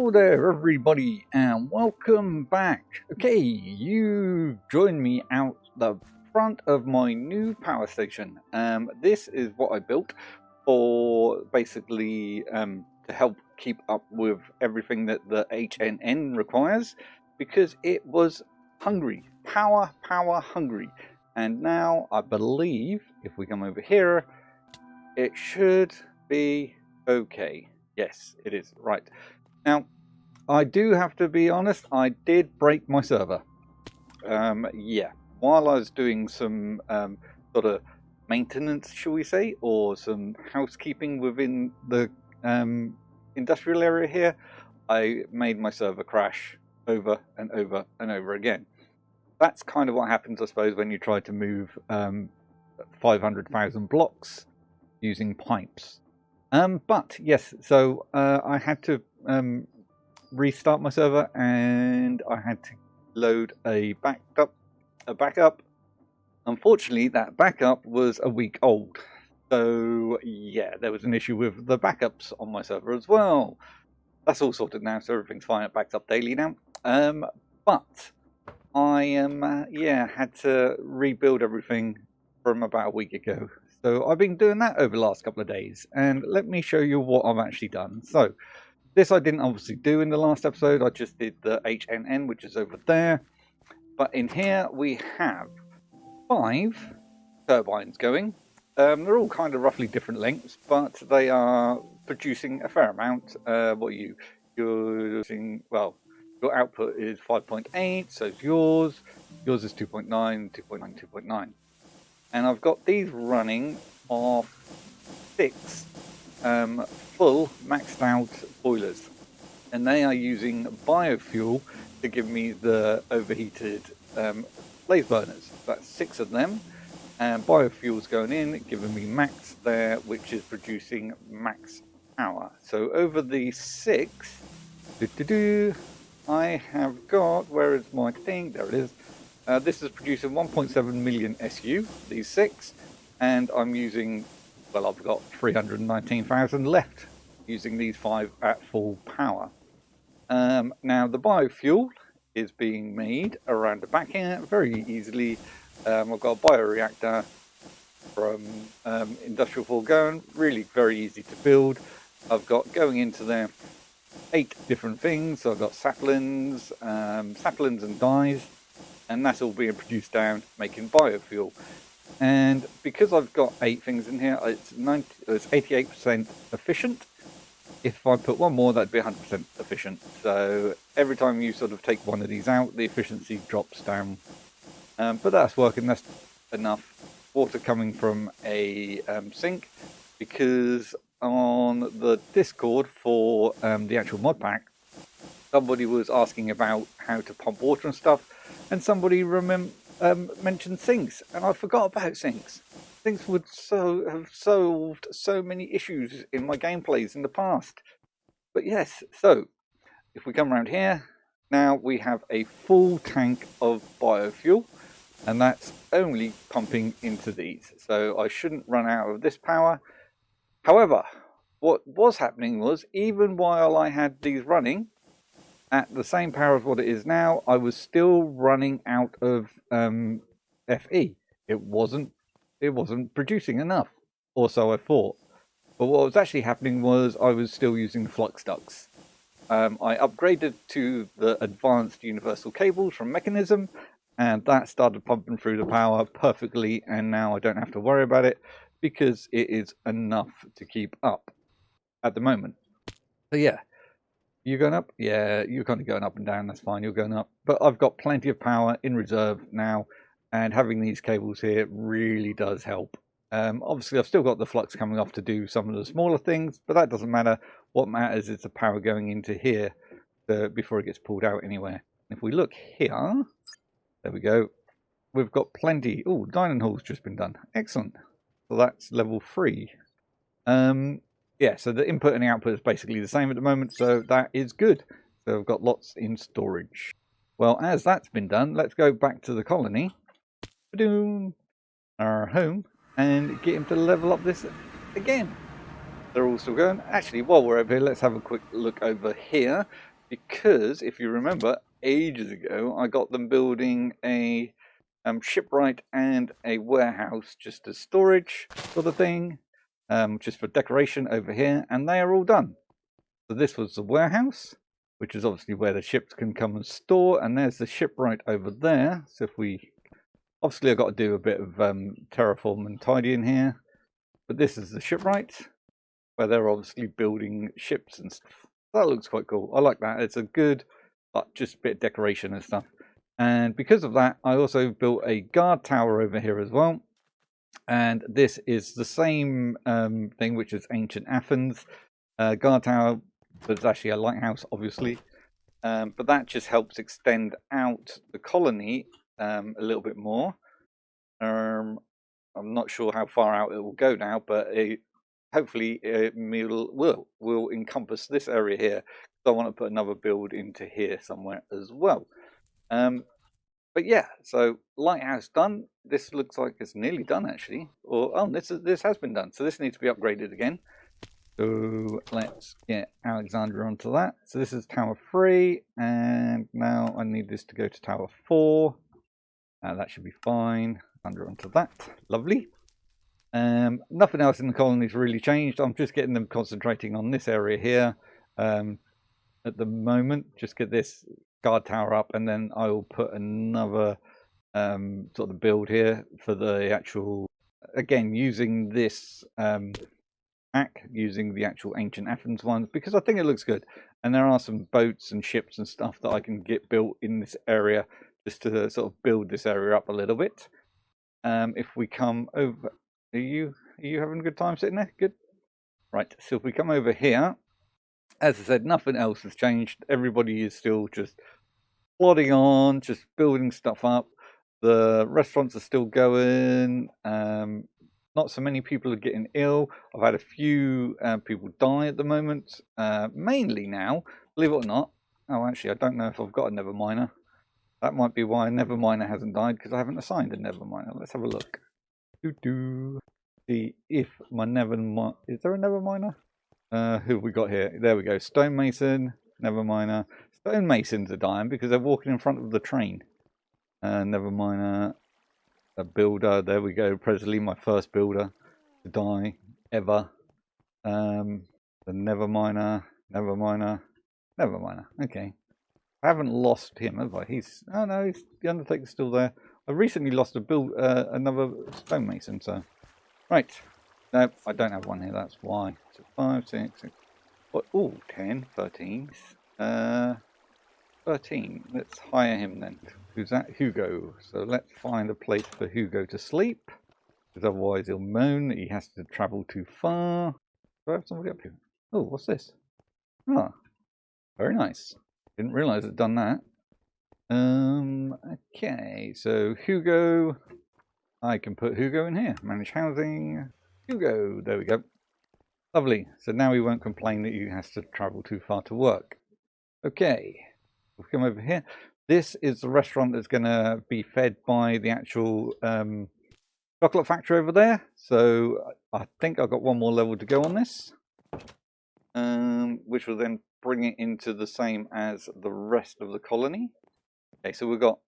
Hello there, everybody, and welcome back. Okay, you joined me out the front of my new power station. This is what I built for basically to help keep up with everything that the HNN requires, because it was hungry, power hungry. And now I believe if we come over here, it should be okay. Yes, it is. Right. Now, I do have to be honest, I did break my server. Yeah, while I was doing some sort of maintenance, shall we say, or some housekeeping within the industrial area here, I made my server crash over and over and over again. That's kind of what happens, I suppose, when you try to move 500,000 blocks using pipes. But yes, so I had to restart my server, and I had to load a backup. Unfortunately, that backup was a week old, so yeah, there was an issue with the backups on my server as well. That's all sorted now, so everything's fine. It backs up daily now. But I had to rebuild everything from about a week ago. So I've been doing that over the last couple of days, and let me show you what I've actually done. So this I didn't obviously do in the last episode. I just did the HNN, which is over there. But in here we have 5 turbines going. They're all kind of roughly different lengths, but they are producing a fair amount. You're using, well, your output is 5.8, so is yours. Yours is 2.9, 2.9, 2.9. And I've got these running off 6 full maxed out boilers, and they are using biofuel to give me the overheated blaze burners. That's 6 of them, and biofuel's going in, giving me max there, which is producing max power. So over the 6, I have got, where is my thing? There it is. This is producing 1.7 million SU, these 6, and I'm using, well, I've got 319,000 left using these 5 at full power. Now, the biofuel is being made around the back here very easily. I've got a bioreactor from Industrial Foregoing, really very easy to build. I've got going into there 8 different things. So I've got saplings and dyes, and that's all being produced down, making biofuel. And because I've got 8 things in here, it's 88% efficient. If I put one more, that'd be 100% efficient. So every time you sort of take one of these out, the efficiency drops down. But that's working. That's enough. Water coming from a sink, because on the Discord for the actual mod pack, somebody was asking about how to pump water and stuff, and somebody mentioned sinks, and I forgot about sinks. Sinks would have solved so many issues in my gameplays in the past. But yes, so if we come around here, now we have a full tank of biofuel, and that's only pumping into these. So I shouldn't run out of this power. However, what was happening was, even while I had these running at the same power as what it is now, I was still running out of FE. It wasn't producing enough, or so I thought. But what was actually happening was I was still using the flux ducts. I upgraded to the advanced universal cables from Mechanism, and that started pumping through the power perfectly, and now I don't have to worry about it, because it is enough to keep up at the moment. So yeah, you going up? Yeah, you're kind of going up and down, that's fine, you're going up. But I've got plenty of power in reserve now, and having these cables here really does help. Obviously, I've still got the flux coming off to do some of the smaller things, but that doesn't matter. What matters is the power going into here before it gets pulled out anywhere. If we look here, there we go. We've got plenty. Oh, dining hall's just been done. Excellent. So that's level 3. Yeah, so the input and the output is basically the same at the moment, so that is good. So I've got lots in storage. Well, as that's been done, let's go back to the colony, our home, and get him to level up this again. They're all still going. Actually, while we're over here, let's have a quick look over here. because if you remember, ages ago, I got them building a shipwright and a warehouse just as storage sort of thing, just for decoration over here, and they are all done. So this was the warehouse, which is obviously where the ships can come and store, and there's the shipwright over there. So if we, obviously I've got to do a bit of terraform and tidying here, but this is the shipwright, where they're obviously building ships and stuff. That looks quite cool. I like that. It's a good, just a bit of decoration and stuff. And because of that, I also built a guard tower over here as well. And this is the same thing, which is ancient Athens guard tower, but it's actually a lighthouse, obviously. But that just helps extend out the colony a little bit more. I'm not sure how far out it will go now, but hopefully it will encompass this area here. So I want to put another build into here somewhere as well. But yeah, so lighthouse done. This looks like it's nearly done actually. Or oh, this has been done. So this needs to be upgraded again. So let's get Alexandra onto that. So this is tower 3, and now I need this to go to tower 4. That should be fine. Under onto that. Lovely. Nothing else in the colonies really changed. I'm just getting them concentrating on this area here at the moment. Just get this guard tower up, and then I will put another sort of build here for the actual, again, using this using the actual ancient Athens ones, because I think it looks good. And there are some boats and ships and stuff that I can get built in this area just to sort of build this area up a little bit. If we come over, are you having a good time sitting there? Good. Right, so if we come over here, as I said, nothing else has changed. Everybody is still just plodding on, just building stuff up. The restaurants are still going. Not so many people are getting ill. I've had a few people die at the moment. Mainly now, believe it or not. Oh, actually, I don't know if I've got a Neverminer. That might be why a Neverminer hasn't died, because I haven't assigned a Neverminer. Let's have a look. See if my Neverminer... Is there a Neverminer? Who have we got here? There we go. Stonemason, Neverminer. Stonemasons are dying because they're walking in front of the train. Neverminer. A builder, there we go. Presley, my first builder to die ever. The Neverminer. Okay, I haven't lost him, have I? Oh no, the Undertaker's still there. I recently lost another stonemason. So right, no, I don't have one here. That's why. So 5, 6, 6. Oh, 10, 13. 13. Let's hire him then. Who's that? Hugo. So let's find a place for Hugo to sleep, because otherwise he'll moan that he has to travel too far. Do I have somebody up here? Oh, what's this? Ah, very nice. Didn't realise I'd done that. Okay, so Hugo. I can put Hugo in here. Manage housing. Hugo. There we go. Lovely. So now he won't complain that he has to travel too far to work. Okay. We'll come over here. This is the restaurant that's going to be fed by the actual chocolate factory over there. So I think I've got one more level to go on this, which will then bring it into the same as the rest of the colony. Okay, so we've got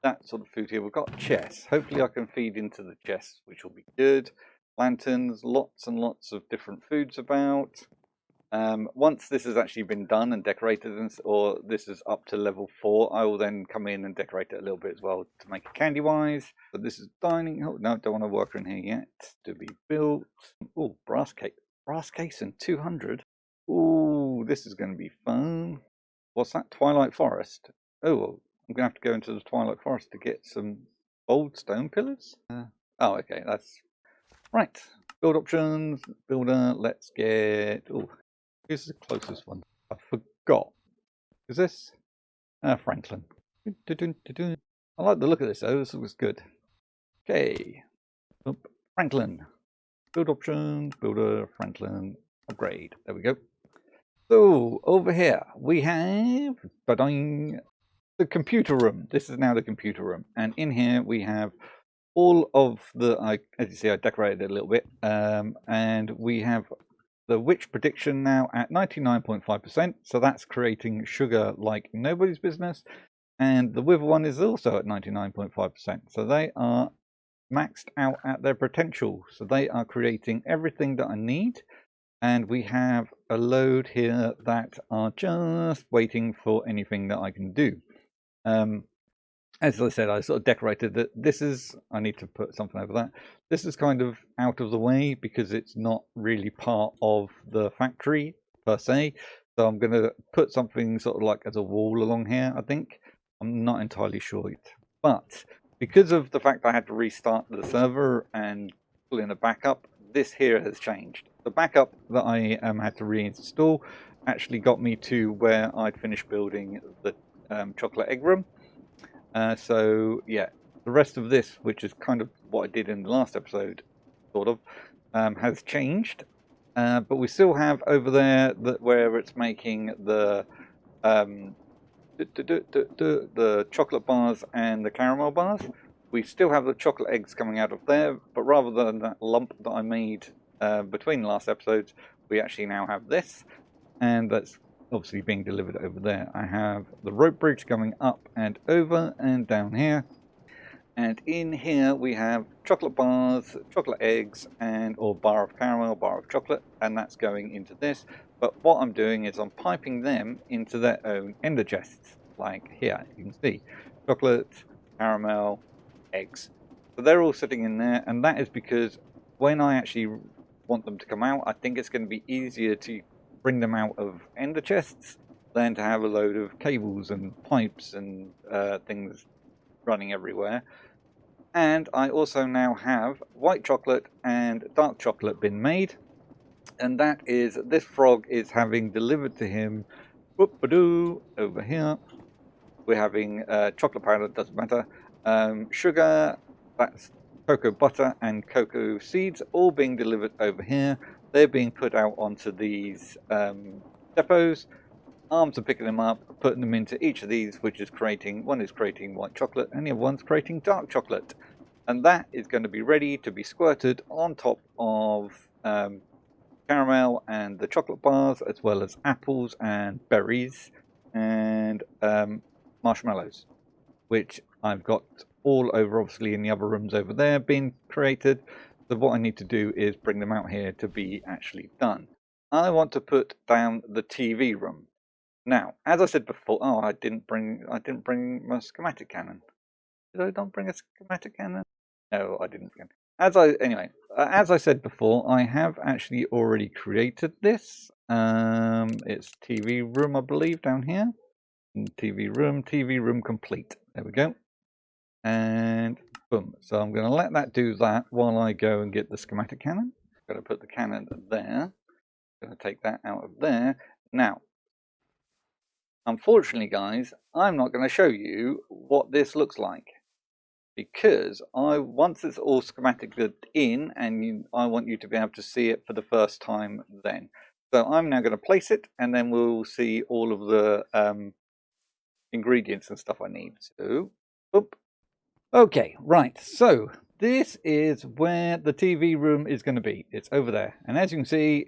that sort of food here. We've got chests. Hopefully I can feed into the chests, which will be good. Lanterns, lots and lots of different foods about. Once this has actually been done and decorated, or this is up to level 4, I will then come in and decorate it a little bit as well to make it candy wise. But this is dining. Oh no, don't want a worker in here yet to be built. Oh, brass case and 200. Oh, this is going to be fun. What's that? Twilight Forest. Oh, well, I'm going to have to go into the Twilight Forest to get some old stone pillars. Oh, okay, that's right. Build options, builder. Let's get. Oh. Who's the closest one? I forgot. Is this? Franklin. I like the look of this though. This looks good. Okay. Franklin. Build options. Builder. Franklin. Upgrade. There we go. So over here we have the computer room. This is now the computer room, and in here we have all of the. As you see, I decorated it a little bit, and we have the witch prediction now at 99.5%, so that's creating sugar like nobody's business. And the wither one is also at 99.5%, so they are maxed out at their potential. So they are creating everything that I need. And we have a load here that are just waiting for anything that I can do. As I said, I sort of decorated that. This is, I need to put something over that. This is kind of out of the way because it's not really part of the factory per se. So I'm going to put something sort of like as a wall along here, I think. I'm not entirely sure yet. But because of the fact I had to restart the server and pull in a backup, this here has changed. The backup that I had to reinstall actually got me to where I'd finished building the chocolate egg room. So yeah, the rest of this, which is kind of what I did in the last episode, sort of, has changed. But we still have over there where it's making the chocolate bars and the caramel bars. We still have the chocolate eggs coming out of there, but rather than that lump that I made between the last episodes, we actually now have this, and that's obviously being delivered over there. I have the rope bridge coming up and over and down here, and in here we have chocolate bars, chocolate eggs, and or bar of caramel, bar of chocolate, and that's going into this. But what I'm doing is I'm piping them into their own ender chests, like here you can see chocolate, caramel, eggs. So they're all sitting in there, and that is because when I actually want them to come out, I think it's going to be easier to bring them out of ender chests than to have a load of cables and pipes and things running everywhere. And I also now have white chocolate and dark chocolate been made, and that is, this frog is having delivered to him, whoop-a-doo, over here. We're having chocolate powder, doesn't matter, sugar, that's cocoa butter and cocoa seeds, all being delivered over here. They're being put out onto these depots. Arms are picking them up, putting them into each of these, which is creating, one is creating white chocolate and the other one's creating dark chocolate. And that is going to be ready to be squirted on top of caramel and the chocolate bars, as well as apples and berries and marshmallows, which I've got all over, obviously, in the other rooms over there being created. So what I need to do is bring them out here to be actually done. I want to put down the TV room. Now, as I said before, oh, I didn't bring my schematic cannon. Did I not bring a schematic cannon? No, I didn't bring it. As I said before, I have actually already created this. It's TV room, I believe, down here. TV room complete. There we go. And boom. So I'm going to let that do that while I go and get the schematic cannon. I'm going to put the cannon there. I'm going to take that out of there. Now, unfortunately, guys, I'm not going to show you what this looks like, because once it's all schematiced in, and I want you to be able to see it for the first time then. So I'm now going to place it, and then we'll see all of the ingredients and stuff I need. So, oop. Okay, right. So this is where the TV room is going to be. It's over there, and as you can see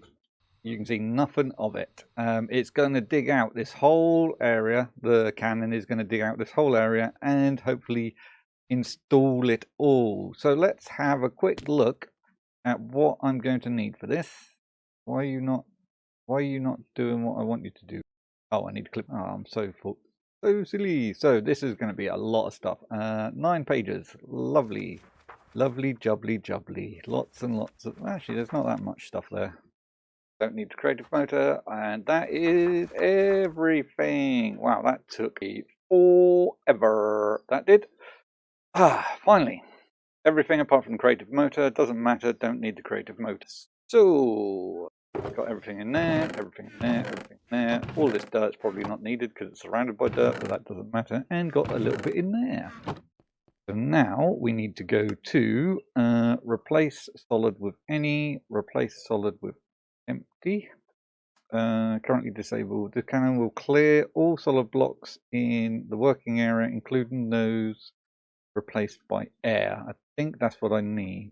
nothing of it. It's going to dig out this whole area. The cannon is going to dig out this whole area and hopefully install it all. So let's have a quick look at what I'm going to need for this. Why are you not doing what I want you to do? Oh, I need to click. Oh, I'm so silly. So this is going to be a lot of stuff. 9 pages. Lovely jubbly. Lots and lots of, actually there's not that much stuff there. Don't need the creative motor, and that is everything. Wow, that took me forever. That did. Finally. Everything apart from creative motor. Doesn't matter, don't need the creative motor. So, got everything in there, everything in there, everything in there. All this dirt's probably not needed because it's surrounded by dirt, but that doesn't matter. And got a little bit in there. So now we need to go to replace solid with any, replace solid with empty. Currently disabled. The cannon will clear all solid blocks in the working area, including those replaced by air. I think that's what I need.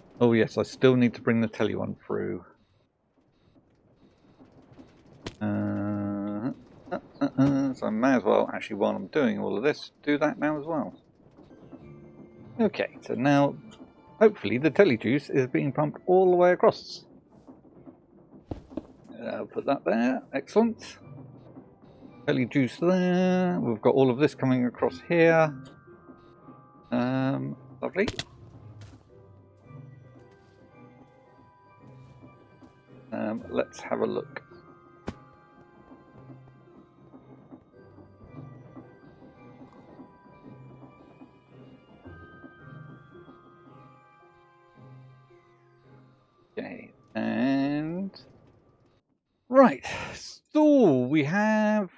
Oh yes, I still need to bring the telly one through. So I may as well, actually, while I'm doing all of this, do that now as well. Okay, so now, hopefully the telly juice is being pumped all the way across. Put that there, excellent. Telly juice there, we've got all of this coming across here. Lovely. Let's have a look. Okay, and right, so we have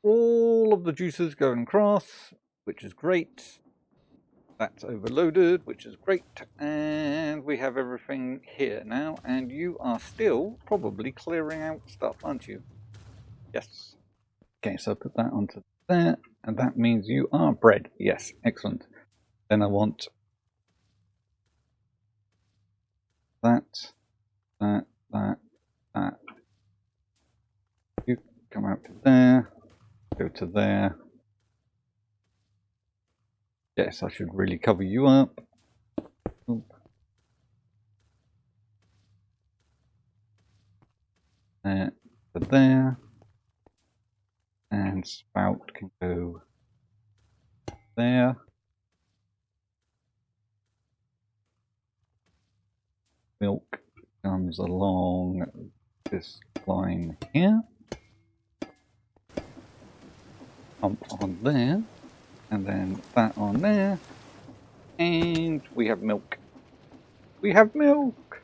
all of the juices going across, which is great. That's overloaded, which is great, and we have everything here now, and you are still probably clearing out stuff, aren't you? Yes. Okay, so put that onto there, and that means you are bread. Yes, excellent. Then I want that. You come out to there, go to there. Yes, I should really cover you up. There to there. And spout can go there. Milk comes along this line here. Pump on there. And then that on there. And we have milk. We have milk!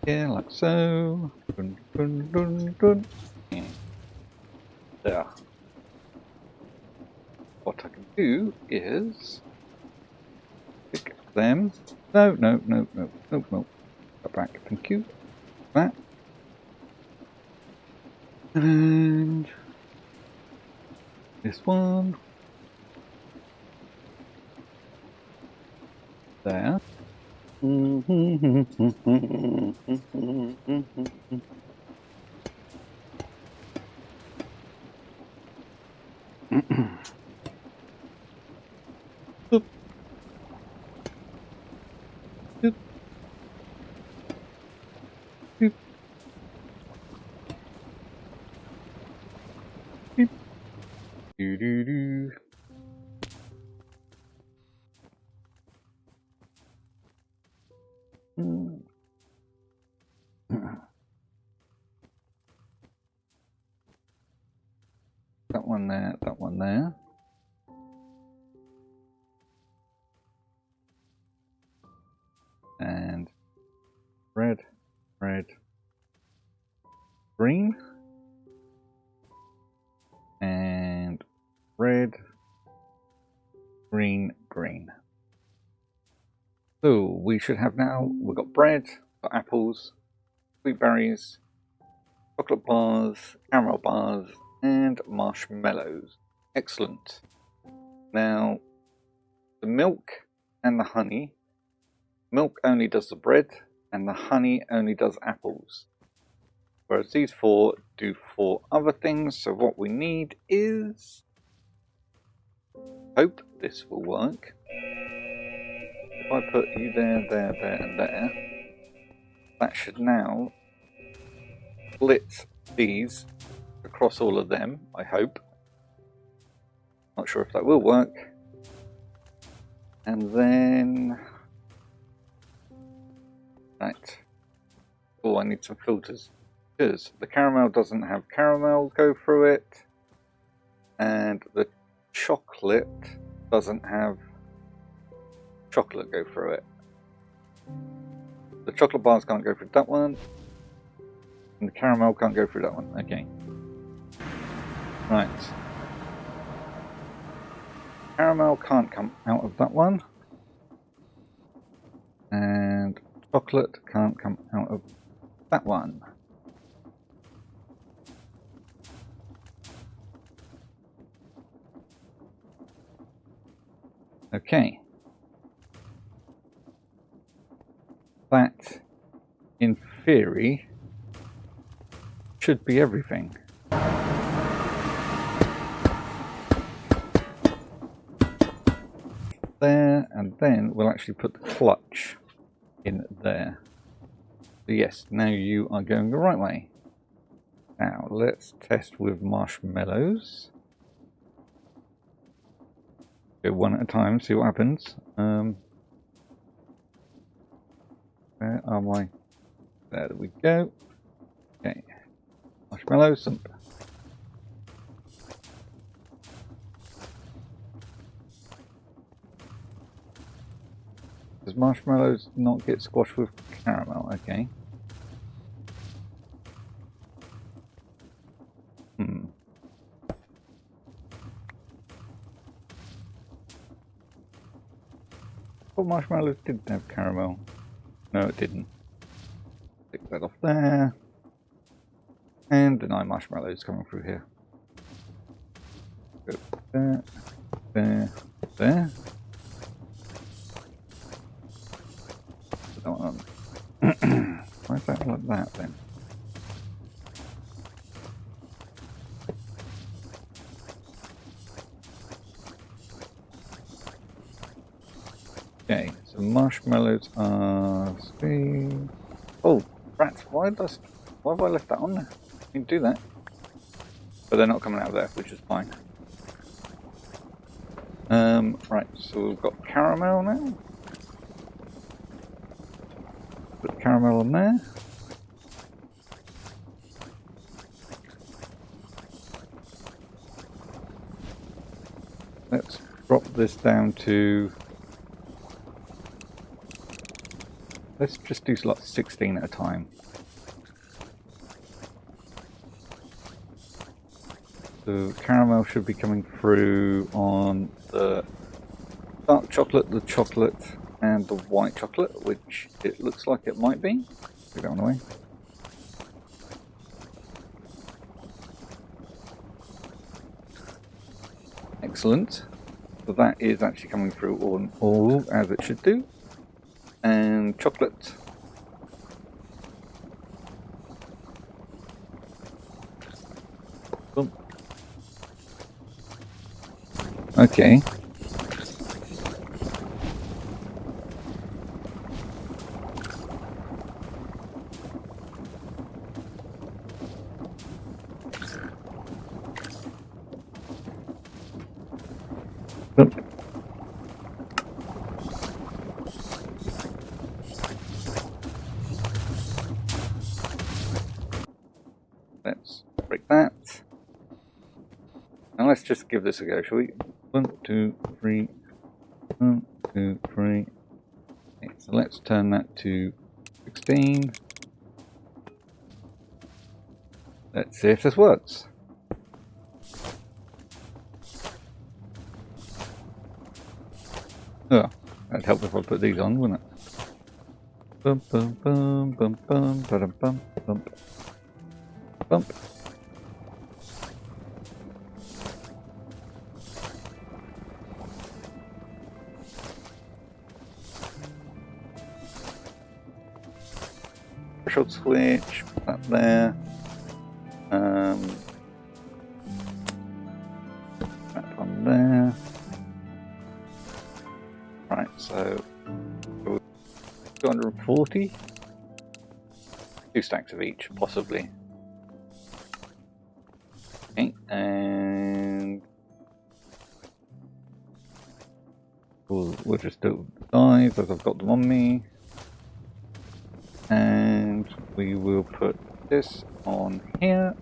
Here, like so. Dun, dun, dun, dun. Yeah. There. What I can do is pick them. No. Go back. Thank you. That. And this one. There. Boop. Boop. Boop. Boop. Do. That one there, that one there. And red, green. And red, green. So we should have now, we've got bread, got apples, sweet berries, chocolate bars, caramel bars, and marshmallows. Excellent. Now, the milk and the honey. Milk only does the bread, and the honey only does apples. Whereas these four do four other things. So what we need is... Hope this will work. If I put you there, and there, that should now split these across all of them, I hope. Not sure if that will work. And then... Right. Oh, I need some filters. Because the caramel doesn't have caramel go through it. And the chocolate doesn't have chocolate go through it. The chocolate bars can't go through that one. And the caramel can't go through that one. Okay. Right. Caramel can't come out of that one. And chocolate can't come out of that one. Okay. that, in theory, should be everything. There, and then we'll actually put the clutch in there. So yes, now you are going the right way. Now let's test with marshmallows. Go one at a time, see what happens. Where are my... There we go. Okay. Marshmallows. Does marshmallows not get squashed with caramel? Okay. Well, marshmallows didn't have caramel. No, it didn't. Take that off there. And deny marshmallows coming through here. Go there, there, there. Put that one on. Why is that like that then? Okay, so marshmallows are... Oh, rats, why have I left that on there? You can do that. But they're not coming out of there, which is fine. Right, so we've got caramel now. Put caramel on there. Let's drop this down to... Let's just do like 16 at a time. So caramel should be coming through on the dark chocolate, the chocolate, and the white chocolate, which it looks like it might be. Put that one away. Excellent. So that is actually coming through on all as it should do. And chocolate. Boom. Okay. Boom. Let's break that. Now let's just give this a go, shall we? 1, 2, 3. 1, 2, 3. Okay, so let's turn that to 16. Let's see if this works. Oh, that'd help if I put these on, wouldn't it? Bum bum bum bum bum bum bum bum bump. Threshold switch, put that there. That one there. Right, so 240. 2 stacks of each, possibly. Okay, and we'll just do dies as I've got them on me. And we will put this on here.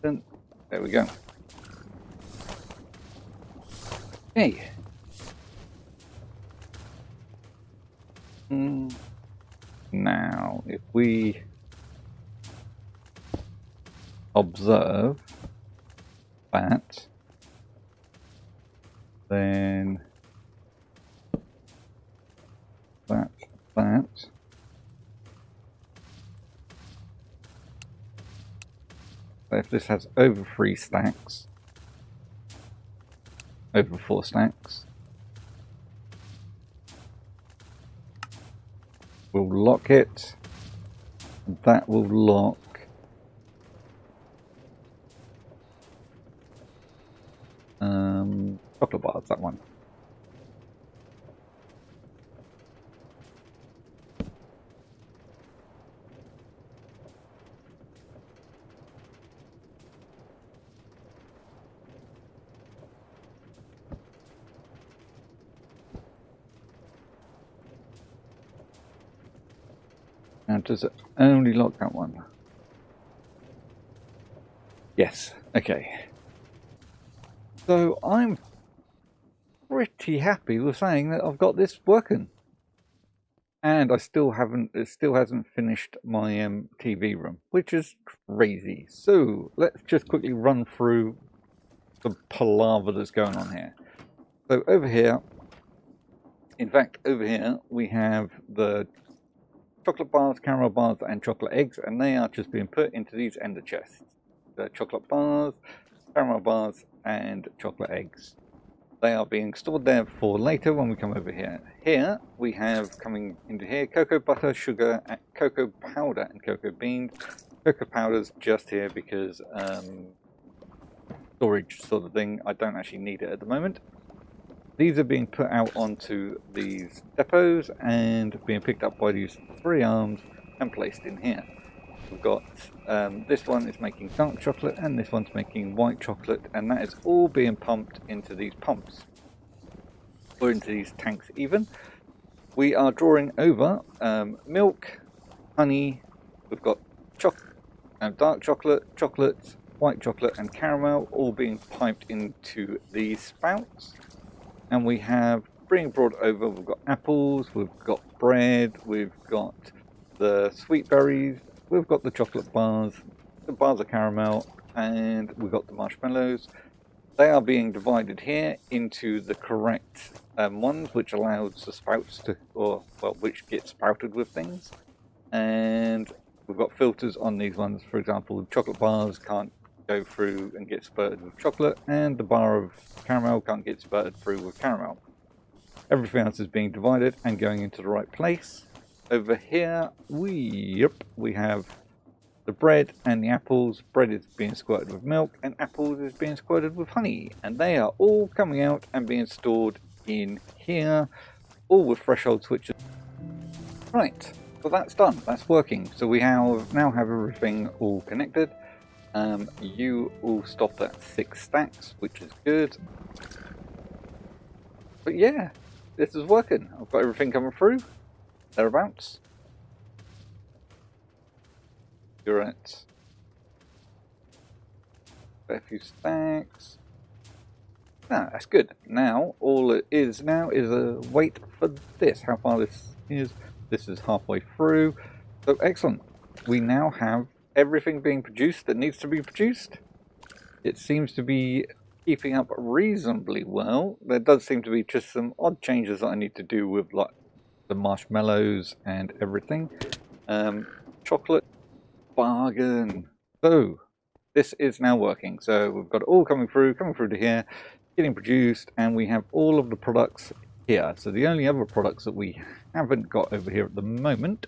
And there we go. Okay. Now, if we observe that, then that. So if this has over 3 stacks, over 4 stacks, We'll lock it. That will lock. Chocolate bars, that one. Now, does it only lock that one? Yes, okay. So I'm pretty happy with saying that I've got this working. And it still hasn't finished my TV room, which is crazy. So let's just quickly run through the palaver that's going on here. So over here, in fact, over here we have the chocolate bars, caramel bars, and chocolate eggs, and they are just being put into these ender chests. The chocolate bars, caramel bars, and chocolate eggs. They are being stored there for later when we come over here. Here we have coming into here cocoa butter, sugar, cocoa powder, and cocoa beans. Cocoa powder's just here because storage sort of thing. I don't actually need it at the moment. These are being put out onto these depots and being picked up by these 3 arms and placed in here. We've got this one is making dark chocolate and this one's making white chocolate, and that is all being pumped into these pumps or into these tanks even. We are drawing over milk, honey, we've got dark chocolate, chocolates, white chocolate and caramel all being piped into these spouts. And we have being brought over, we've got apples, we've got bread, we've got the sweet berries, we've got the chocolate bars, the bars of caramel, and we've got the marshmallows. They are being divided here into the correct ones, which allows the spouts to, which get spouted with things. And we've got filters on these ones. For example, the chocolate bars can't go through and get spurted with chocolate, and the bar of caramel can't get spurted through with caramel. Everything else is being divided and going into the right place. Over here, we have the bread and the apples. Bread is being squirted with milk, and apples is being squirted with honey. And they are all coming out and being stored in here, all with threshold switches. Right, so that's done. That's working. So we now have everything all connected. You all stopped at 6 stacks, which is good. But yeah, this is working. I've got everything coming through. Thereabouts. You're at a few stacks. No, that's good. Now, all it is now is a wait for this. How far this is. This is halfway through. So excellent. We now have everything being produced that needs to be produced. It seems to be keeping up reasonably well. There does seem to be just some odd changes that I need to do with like the marshmallows and everything. Chocolate bargain. So this is now working. So we've got it all coming through to here, getting produced, and we have all of the products here. So the only other products that we haven't got over here at the moment.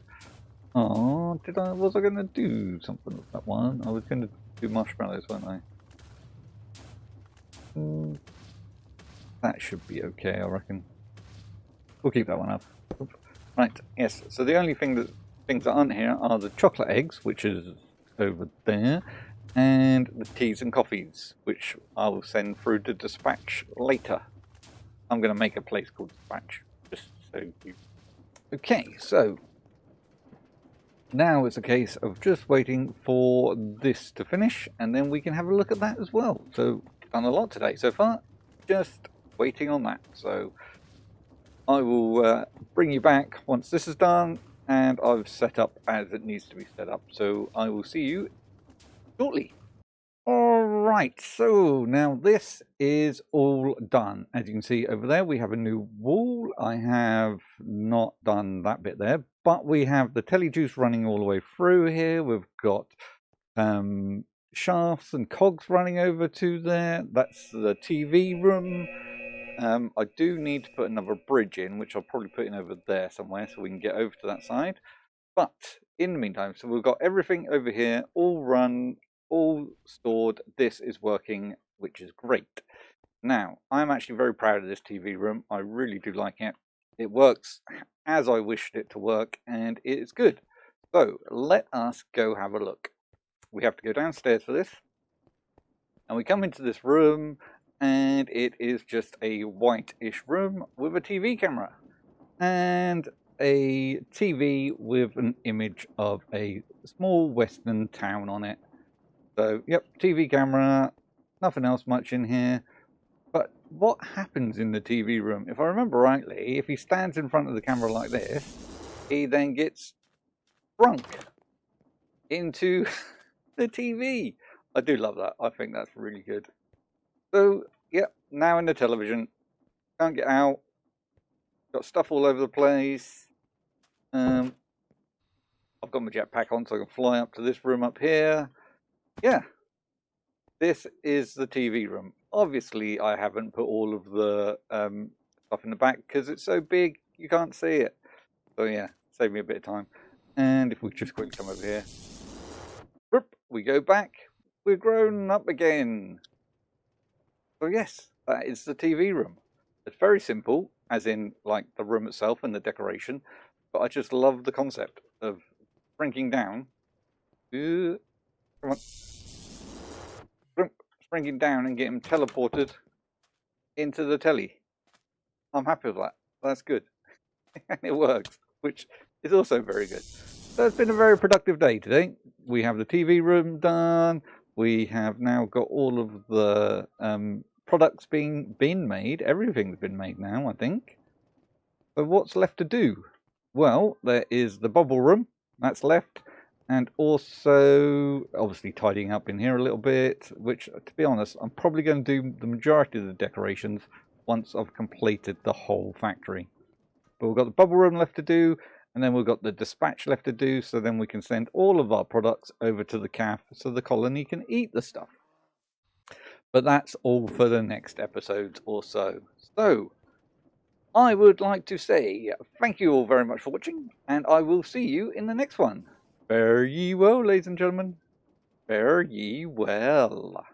Oh, was I going to do something with that one? I was going to do marshmallows, weren't I? That should be okay, I reckon. We'll keep that one up. Right, yes. So the only things that aren't here are the chocolate eggs, which is over there, and the teas and coffees, which I will send through to dispatch later. I'm going to make a place called dispatch, just so you... Okay, so now it's a case of just waiting for this to finish, and then we can have a look at that as well. So, done a lot today so far, just waiting on that. So, I will bring you back once this is done, and I've set up as it needs to be set up. So, I will see you shortly. Alright, so now this is all done. As you can see over there, we have a new wall. I have not done that bit there, but we have the telly juice running all the way through here. We've got shafts and cogs running over to there. That's the TV room. I do need to put another bridge in, which I'll probably put in over there somewhere so we can get over to that side. But in the meantime, so we've got everything over here, all run, all stored. This is working, which is great. Now, I'm actually very proud of this TV room. I really do like it. It works as I wished it to work, and it is good. So let us go have a look. We have to go downstairs for this. And we come into this room, and it is just a white-ish room with a TV camera. And a TV with an image of a small western town on it. So, yep, TV camera, nothing else much in here. But what happens in the TV room? If I remember rightly, if he stands in front of the camera like this, he then gets shrunk into the TV. I do love that. I think that's really good. So, yep, now in the television. Can't get out. Got stuff all over the place. I've got my jetpack on so I can fly up to this room up here. Yeah. This is the TV room. Obviously, I haven't put all of the stuff in the back because it's so big you can't see it. So yeah, save me a bit of time. And if we just quickly come over here, we go back. We're grown up again. So yes, that is the TV room. It's very simple, as in like the room itself and the decoration. But I just love the concept of shrinking down. Come on. Shrinking down and getting teleported into the telly. I'm happy with that. That's good. And it works, which is also very good. So it's been a very productive day today. We have the TV room done. We have now got all of the products being made. Everything's been made now, I think. So what's left to do? Well, there is the bubble room. That's left. And also, obviously, tidying up in here a little bit, which, to be honest, I'm probably going to do the majority of the decorations once I've completed the whole factory. But we've got the bubble room left to do, and then we've got the dispatch left to do, so then we can send all of our products over to the calf so the colony can eat the stuff. But that's all for the next episode or so. So, I would like to say thank you all very much for watching, and I will see you in the next one. Fare ye well, ladies and gentlemen. Fare ye well.